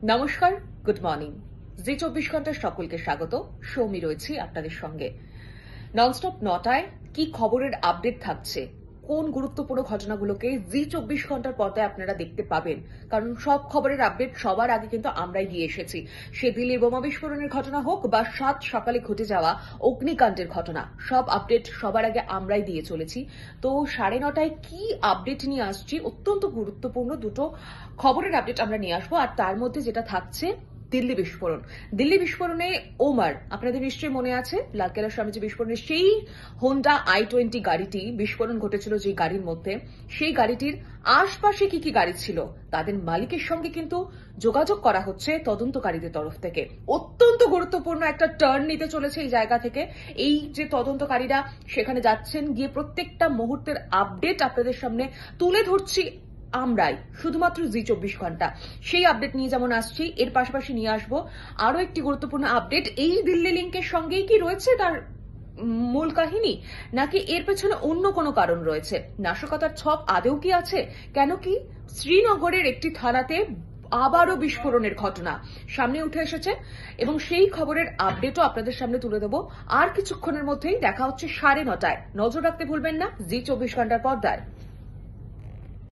নমস্কার, good morning. জি 24 ঘন্টার সকলকে স্বাগত। সৌমি রয়েছি আপনাদের সঙ্গে। ননস্টপ 9টায় কি খবরের আপডেট থাকছে, কোন গুরুত্বপূর্ণ ঘটনাগুলোকে জি 24 ঘন্টার পর্দায় আপনারা দেখতে পাবেন, কারণ সব খবরের আপডেট সবার আগে কিন্তু আমরাই দিয়ে এসেছি। সে দিল্লি বোমা বিস্ফোরণের ঘটনা হোক বা সাত সকালে ঘটে যাওয়া অগ্নিকাণ্ডের ঘটনা, সব আপডেট সবার আগে আমরাই দিয়ে চলেছি। তো 9:30টায় কি আপডেট নিয়ে আসছি, অত্যন্ত গুরুত্বপূর্ণ দুটো খবরের আপডেট আমরা নিয়ে আসবো। আর তার মধ্যে যেটা থাকছে দিল্লি বিস্ফোরণ। দিল্লি বিস্ফোরণে ওমার, আপনাদের নিশ্চয়ই মনে আছে লালকেল্লার সামনে যে বিস্ফোরণে সেই হোন্ডা i20 গাড়িটি বিস্ফোরণ ঘটেছিল, যে গাড়ির মধ্যে সেই গাড়িটির আশপাশে কি কি গাড়ি ছিল তাদের মালিকের সঙ্গে কিন্তু যোগাযোগ করা হচ্ছে তদন্তকারীদের তরফ থেকে। অত্যন্ত গুরুত্বপূর্ণ একটা টার্ন নিতে চলেছে এই জায়গা থেকে। এই যে তদন্তকারীরা সেখানে যাচ্ছেন, গিয়ে প্রত্যেকটা মুহূর্তের আপডেট আপনাদের সামনে তুলে ধরছি আমরাই, শুধুমাত্র জি 24 ঘন্টা। সেই আপডেট নিয়ে যেমন আসছি, এর পাশাপাশি নিয়ে আসবো আরো একটি গুরুত্বপূর্ণ আপডেট। এই দিল্লি লিঙ্কের সঙ্গেই কি রয়েছে তার মূল কাহিনী, নাকি এর পেছনে অন্য কোনো কারণ রয়েছে? নাশকতার ছক আদেও কি আছে? কেন কি শ্রীনগরের একটি থানাতে আবারও বিস্ফোরণের ঘটনা সামনে উঠে এসেছে, এবং সেই খবরের আপডেটও আপনাদের সামনে তুলে দেবো। আর কিছুক্ষণের মধ্যেই দেখা হচ্ছে 9:30টায়। নজর রাখতে ভুলবেন না জি 24 ঘন্টার পর্দায়।